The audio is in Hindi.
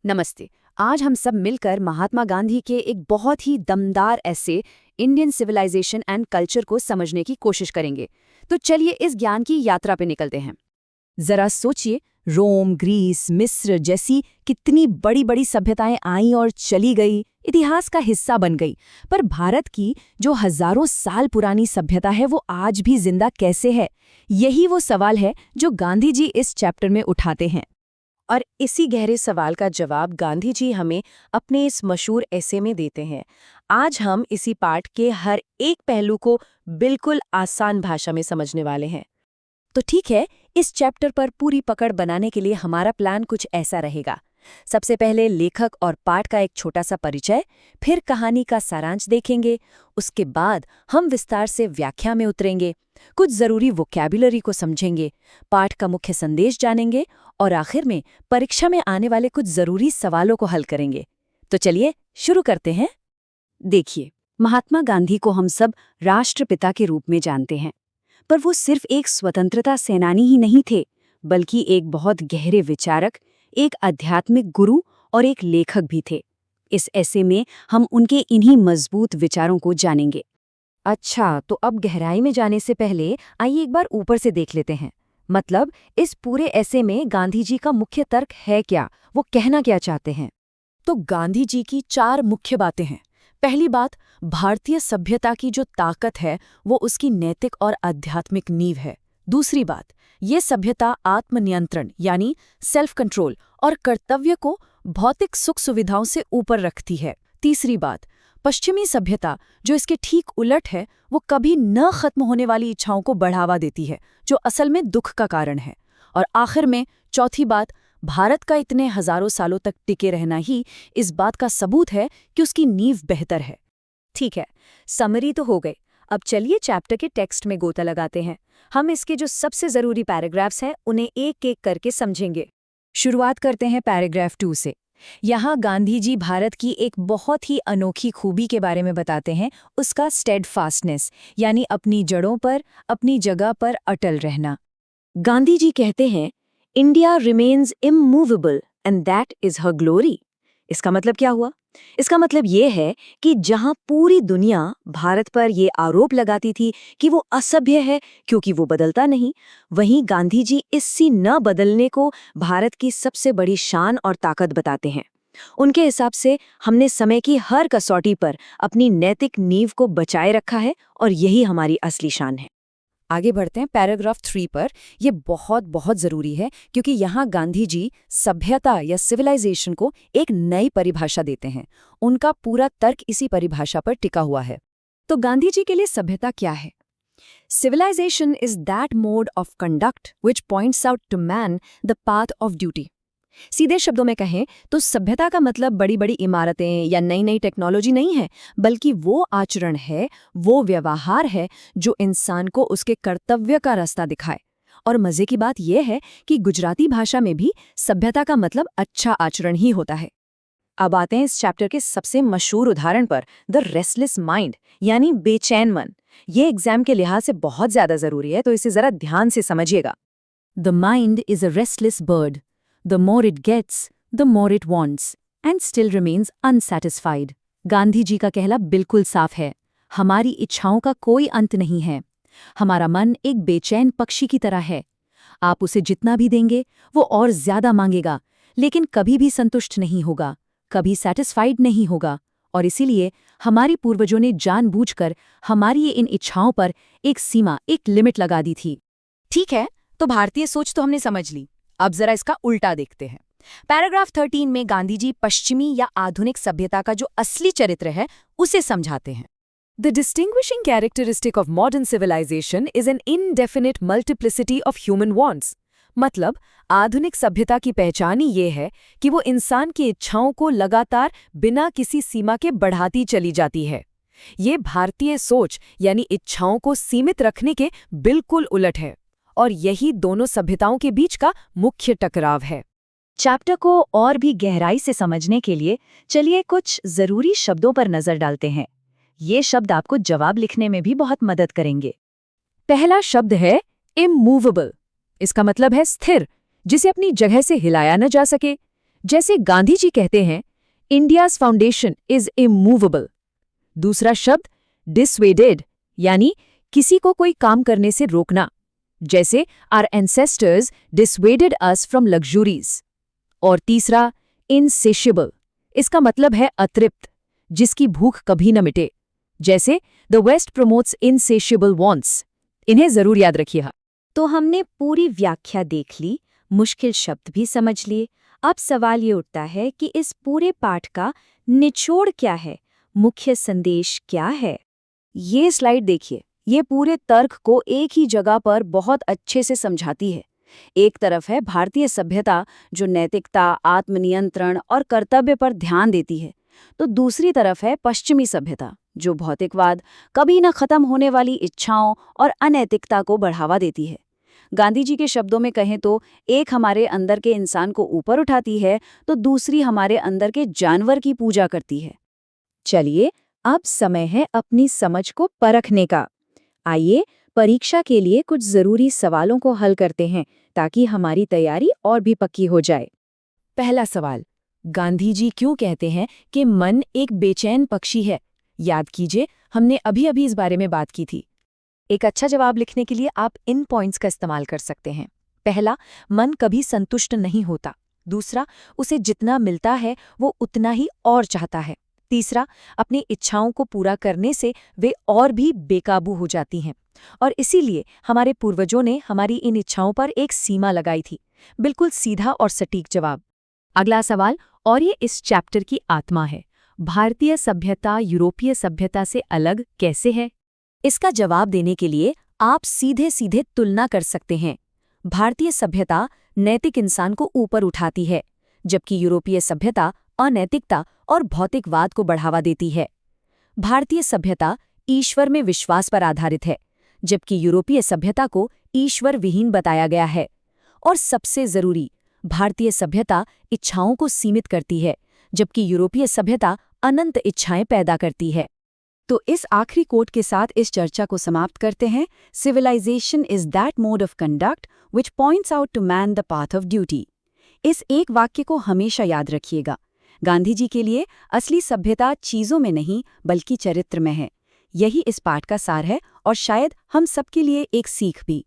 नमस्ते। आज हम सब मिलकर महात्मा गांधी के एक बहुत ही दमदार ऐसे इंडियन सिविलाइजेशन एंड कल्चर को समझने की कोशिश करेंगे। तो चलिए इस ज्ञान की यात्रा पे निकलते हैं। जरा सोचिए, रोम, ग्रीस, मिस्र जैसी कितनी बड़ी बड़ी सभ्यताएं आईं और चली गई, इतिहास का हिस्सा बन गई। पर भारत की जो हजारों साल पुरानी सभ्यता है वो आज भी जिंदा कैसे है? यही वो सवाल है जो गांधी जी इस चैप्टर में उठाते हैं। और इसी गहरे सवाल का जवाब गांधी जी हमें अपने इस मशहूर ऐसे में देते हैं। आज हम इसी पाठ के हर एक पहलू को बिल्कुल आसान भाषा में समझने वाले हैं। तो ठीक है, इस चैप्टर पर पूरी पकड़ बनाने के लिए हमारा प्लान कुछ ऐसा रहेगा। सबसे पहले लेखक और पाठ का एक छोटा सा परिचय, फिर कहानी का सारांश देखेंगे। उसके बाद हम विस्तार से व्याख्या में उतरेंगे, कुछ जरूरी वोकैबुलरी को समझेंगे, पाठ का मुख्य संदेश जानेंगे और आखिर में परीक्षा में आने वाले कुछ जरूरी सवालों को हल करेंगे। तो चलिए शुरू करते हैं। देखिए, महात्मा गांधी को हम सब राष्ट्रपिता के रूप में जानते हैं, पर वो सिर्फ एक स्वतंत्रता सेनानी ही नहीं थे, बल्कि एक बहुत गहरे विचारक, एक आध्यात्मिक गुरु और एक लेखक भी थे। इस ऐसे में हम उनके इन्हीं मजबूत विचारों को जानेंगे। अच्छा, तो अब गहराई में जाने से पहले आइए एक बार ऊपर से देख लेते हैं। मतलब इस पूरे ऐसे में गांधी जी का मुख्य तर्क है क्या, वो कहना क्या चाहते हैं? तो गांधी जी की 4 मुख्य बातें हैं। पहली बात, भारतीय सभ्यता की जो ताकत है वो उसकी नैतिक और आध्यात्मिक नींव है। दूसरी बात, ये सभ्यता आत्मनियंत्रण यानी सेल्फ कंट्रोल और कर्तव्य को भौतिक सुख सुविधाओं से ऊपर रखती है। तीसरी बात, पश्चिमी सभ्यता जो इसके ठीक उलट है, वो कभी न खत्म होने वाली इच्छाओं को बढ़ावा देती है, जो असल में दुख का कारण है। और आखिर में चौथी बात, भारत का इतने हजारों सालों तक टिके रहना ही इस बात का सबूत है कि उसकी नींव बेहतर है। ठीक है, समरी तो हो गई। अब चलिए चैप्टर के टेक्स्ट में गोता लगाते हैं। हम इसके जो सबसे जरूरी पैराग्राफ्स हैं उन्हें एक एक करके समझेंगे। शुरुआत करते हैं पैराग्राफ 2 से। यहाँ गांधी जी भारत की एक बहुत ही अनोखी खूबी के बारे में बताते हैं, उसका स्टेडफास्टनेस यानी अपनी जड़ों पर, अपनी जगह पर अटल रहना। गांधी जी कहते हैं, India remains immovable and that is her glory. इसका मतलब क्या हुआ? इसका मतलब ये है कि जहां पूरी दुनिया भारत पर ये आरोप लगाती थी कि वो असभ्य है क्योंकि वो बदलता नहीं, वहीं गांधी जी इसी न बदलने को भारत की सबसे बड़ी शान और ताकत बताते हैं। उनके हिसाब से हमने समय की हर कसौटी पर अपनी नैतिक नींव को बचाए रखा है और यही हमारी असली शान है। आगे बढ़ते हैं पैराग्राफ 3 पर। यह बहुत बहुत जरूरी है क्योंकि यहाँ गांधी जी सभ्यता या सिविलाइजेशन को एक नई परिभाषा देते हैं। उनका पूरा तर्क इसी परिभाषा पर टिका हुआ है। तो गांधी जी के लिए सभ्यता क्या है? Civilisation is that mode of conduct which points out to man the path of duty. सीधे शब्दों में कहें तो सभ्यता का मतलब बड़ी बड़ी इमारतें या नई नई टेक्नोलॉजी नहीं है, बल्कि वो आचरण है, वो व्यवहार है जो इंसान को उसके कर्तव्य का रास्ता दिखाए। और मजे की बात यह है कि गुजराती भाषा में भी सभ्यता का मतलब अच्छा आचरण ही होता है। अब आते हैं इस चैप्टर के सबसे मशहूर उदाहरण पर, द रेस्टलेस माइंड यानी बेचैन मन। ये एग्जाम के लिहाज से बहुत ज्यादा जरूरी है, तो इसे जरा ध्यान से समझिएगा। The mind is a restless bird. The more it gets, the more it wants, and still remains unsatisfied. Gandhi ji का कहना बिल्कुल साफ है, हमारी इच्छाओं का कोई अंत नहीं है। हमारा मन एक बेचैन पक्षी की तरह है। आप उसे जितना भी देंगे वो और ज्यादा मांगेगा, लेकिन कभी भी संतुष्ट नहीं होगा, कभी सैटिस्फाइड नहीं होगा। और इसीलिए हमारी पूर्वजों ने जानबूझकर हमारी इन इच्छाओं पर एक सीमा, एक लिमिट लगा दी थी। ठीक है, तो भारतीय सोच तो हमने समझ ली। अब जरा इसका उल्टा देखते हैं। पैराग्राफ 13 में गांधी जी पश्चिमी या आधुनिक सभ्यता का जो असली चरित्र है उसे समझाते हैं। The distinguishing characteristic of modern civilisation is an indefinite multiplicity of human wants. मतलब आधुनिक सभ्यता की पहचान ही ये है कि वो इंसान की इच्छाओं को लगातार बिना किसी सीमा के बढ़ाती चली जाती है। ये भारतीय सोच यानी इच्छाओं को सीमित रखने के बिल्कुल उलट है, और यही दोनों सभ्यताओं के बीच का मुख्य टकराव है। चैप्टर को और भी गहराई से समझने के लिए चलिए कुछ जरूरी शब्दों पर नजर डालते हैं। ये शब्द आपको जवाब लिखने में भी बहुत मदद करेंगे। पहला शब्द है इमूवेबल। इसका मतलब है स्थिर, जिसे अपनी जगह से हिलाया न जा सके, जैसे गांधी जी कहते हैं, इंडियाज फाउंडेशन इज इमूवेबल। दूसरा शब्द डिसवेडेड, यानी किसी को कोई काम करने से रोकना, जैसे our ancestors dissuaded us from luxuries. और तीसरा इनसेशिएबल, इसका मतलब है अतृप्त, जिसकी भूख कभी न मिटे, जैसे द वेस्ट प्रमोट्स इनसेशिएबल वांट्स। इन्हें जरूर याद रखिएगा। तो हमने पूरी व्याख्या देख ली, मुश्किल शब्द भी समझ लिए। अब सवाल ये उठता है कि इस पूरे पाठ का निचोड़ क्या है, मुख्य संदेश क्या है? ये स्लाइड देखिए, ये पूरे तर्क को एक ही जगह पर बहुत अच्छे से समझाती है। एक तरफ है भारतीय सभ्यता जो नैतिकता, आत्मनियंत्रण और कर्तव्य पर ध्यान देती है, तो दूसरी तरफ है पश्चिमी सभ्यता जो भौतिकवाद, कभी न खत्म होने वाली इच्छाओं और अनैतिकता को बढ़ावा देती है। गांधी जी के शब्दों में कहें तो एक हमारे अंदर के इंसान को ऊपर उठाती है, तो दूसरी हमारे अंदर के जानवर की पूजा करती है। चलिए, अब समय है अपनी समझ को परखने का। आइए परीक्षा के लिए कुछ जरूरी सवालों को हल करते हैं ताकि हमारी तैयारी और भी पक्की हो जाए। पहला सवाल, गांधी जी क्यों कहते हैं कि मन एक बेचैन पक्षी है? याद कीजिए, हमने अभी अभी इस बारे में बात की थी। एक अच्छा जवाब लिखने के लिए आप इन पॉइंट्स का इस्तेमाल कर सकते हैं। पहला, मन कभी संतुष्ट नहीं होता। दूसरा, उसे जितना मिलता है वो उतना ही और चाहता है। तीसरा, अपनी इच्छाओं को पूरा करने से वे और भी बेकाबू हो जाती हैं और इसीलिए हमारे पूर्वजों ने हमारी इन इच्छाओं पर एक सीमा लगाई थी। बिल्कुल सीधा और सटीक जवाब। अगला सवाल, और ये इस चैप्टर की आत्मा है, भारतीय सभ्यता यूरोपीय सभ्यता से अलग कैसे है? इसका जवाब देने के लिए आप सीधे सीधे तुलना कर सकते हैं। भारतीय सभ्यता नैतिक इंसान को ऊपर उठाती है, जबकि यूरोपीय सभ्यता अनैतिकता और भौतिकवाद को बढ़ावा देती है। भारतीय सभ्यता ईश्वर में विश्वास पर आधारित है, जबकि यूरोपीय सभ्यता को ईश्वर विहीन बताया गया है। और सबसे जरूरी, भारतीय सभ्यता इच्छाओं को सीमित करती है, जबकि यूरोपीय सभ्यता अनंत इच्छाएं पैदा करती है। तो इस आखिरी कोट के साथ इस चर्चा को समाप्त करते हैं। Civilisation is that mode of conduct which points out to man the path of duty. इस एक वाक्य को हमेशा याद रखिएगा। गांधी जी के लिए असली सभ्यता चीजों में नहीं बल्कि चरित्र में है। यही इस पाठ का सार है और शायद हम सबके लिए एक सीख भी।